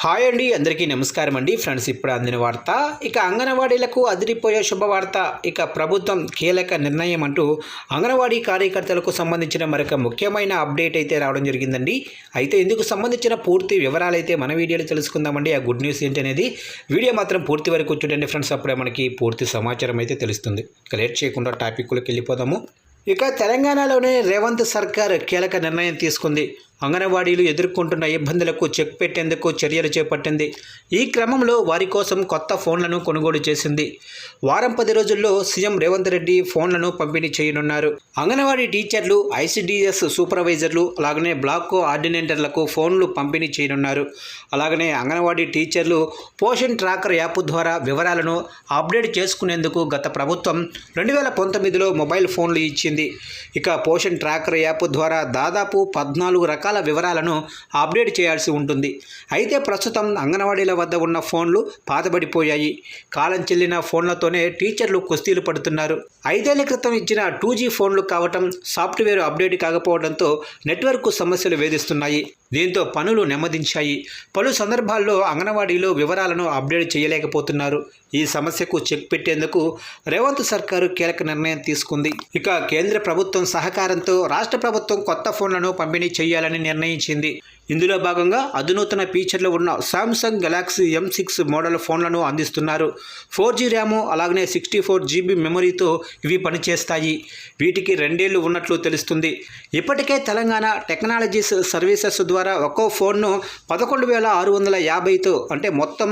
Hi అండి, అందరికీ నమస్కారం అండి. ఫ్రెండ్స్, ఇప్పుడు అందిన వార్త. ఇక అంగన్వాడీలకు అదిరిపోయే శుభవార్త. ఇక ప్రభుత్వం కీలక నిర్ణయం అంటూ అంగన్వాడీ కార్యకర్తలకు సంబంధించిన మరొక ముఖ్యమైన అప్డేట్ అయితే రావడం జరిగిందండి. అయితే ఇందుకు సంబంధించిన పూర్తి వివరాలు అయితే మన వీడియోలో తెలుసుకుందామండి. ఆ గుడ్ న్యూస్ ఏంటి అనేది వీడియో మాత్రం పూర్తి వరకు చూడండి ఫ్రెండ్స్. అప్పుడే మనకి పూర్తి సమాచారం అయితే తెలుస్తుంది. ఇక లేట్ చేయకుండా టాపిక్లోకి వెళ్ళిపోదాము. ఇక తెలంగాణలోనే రేవంత్ సర్కార్ కీలక నిర్ణయం తీసుకుంది. అంగన్వాడీలు ఎదుర్కొంటున్న ఇబ్బందులకు చెక్ పెట్టేందుకు చర్యలు చేపట్టింది. ఈ క్రమంలో వారి కోసం కొత్త ఫోన్లను కొనుగోలు చేసింది. వారం 10 రోజుల్లో సీఎం రేవంత్ రెడ్డి ఫోన్లను పంపిణీ చేయనున్నారు. అంగన్వాడీ టీచర్లు, ఐసిడిఎస్ సూపర్వైజర్లు, అలాగనే బ్లాక్ కోఆర్డినేటర్లకు ఫోన్లు పంపిణీ చేయనున్నారు. అలాగనే అంగన్వాడీ టీచర్లు పోషన్ ట్రాకర్ యాప్ ద్వారా వివరాలను అప్డేట్ చేసుకునేందుకు గత ప్రభుత్వం 2019లో మొబైల్ ఫోన్లు ఇచ్చింది. ఇక పోషన్ ట్రాకర్ యాప్ ద్వారా దాదాపు 14 రకాల వివరాలను అప్డేట్ చేయాల్సి ఉంటుంది. అయితే ప్రస్తుతం అంగన్వాడీల వద్ద ఉన్న ఫోన్లు పాతబడిపోయాయి. కాలం చెల్లిన ఫోన్లతోనే టీచర్లు కుస్తీలు పడుతున్నారు. 5 ఏళ్ల క్రితం ఇచ్చిన 2G ఫోన్లు కావటం, సాఫ్ట్వేర్ అప్డేట్ కాకపోవడంతో నెట్వర్క్ సమస్యలు వేధిస్తున్నాయి. దీంతో పనులు నెమ్మదించాయి. పలు సందర్భాల్లో అంగన్వాడీలో వివరాలను అప్డేట్ చేయలేకపోతున్నారు. ఈ సమస్యకు చెక్ పెట్టేందుకు రేవంత్ సర్కారు కీలక నిర్ణయం తీసుకుంది. ఇక కేంద్ర ప్రభుత్వం సహకారంతో రాష్ట్ర ప్రభుత్వం కొత్త ఫోన్లను పంపిణీ చేయాలని నిర్ణయించింది. ఇందులో భాగంగా అధునూతన ఫీచర్లు ఉన్న సామ్సంగ్ గెలాక్సీ M6 మోడల్ ఫోన్లను అందిస్తున్నారు. 4G ర్యాము, అలాగనే 64GB మెమరీతో ఇవి పనిచేస్తాయి. వీటికి 2 ఏళ్లు ఉన్నట్లు తెలుస్తుంది. ఇప్పటికే తెలంగాణ టెక్నాలజీస్ సర్వీసెస్ ద్వారా ఒక్కో ఫోన్ను 11,650తో అంటే మొత్తం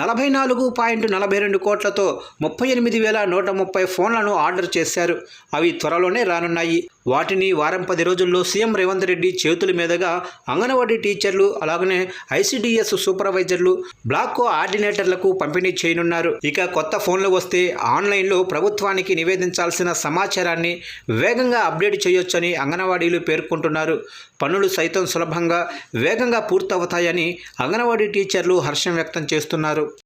44.42 కోట్లతో 38,130 ఫోన్లను ఆర్డర్ చేశారు. అవి త్వరలోనే రానున్నాయి. వాటిని వారం 10 రోజుల్లో సీఎం రేవంత్ రెడ్డి చేతుల మీదుగా అంగన్వాడీ టీచర్లు, అలాగనే ఐసిడిఎస్ సూపర్వైజర్లు, బ్లాక్ కోఆర్డినేటర్లకు పంపిణీ చేయనున్నారు. ఇక కొత్త ఫోన్లు వస్తే ఆన్లైన్లో ప్రభుత్వానికి నివేదించాల్సిన సమాచారాన్ని వేగంగా అప్డేట్ చేయొచ్చని అంగన్వాడీలు పేర్కొంటున్నారు. పనులు సైతం సులభంగా, వేగంగా పూర్తవుతాయని అంగన్వాడీ టీచర్లు హర్షం వ్యక్తం చేస్తున్నారు.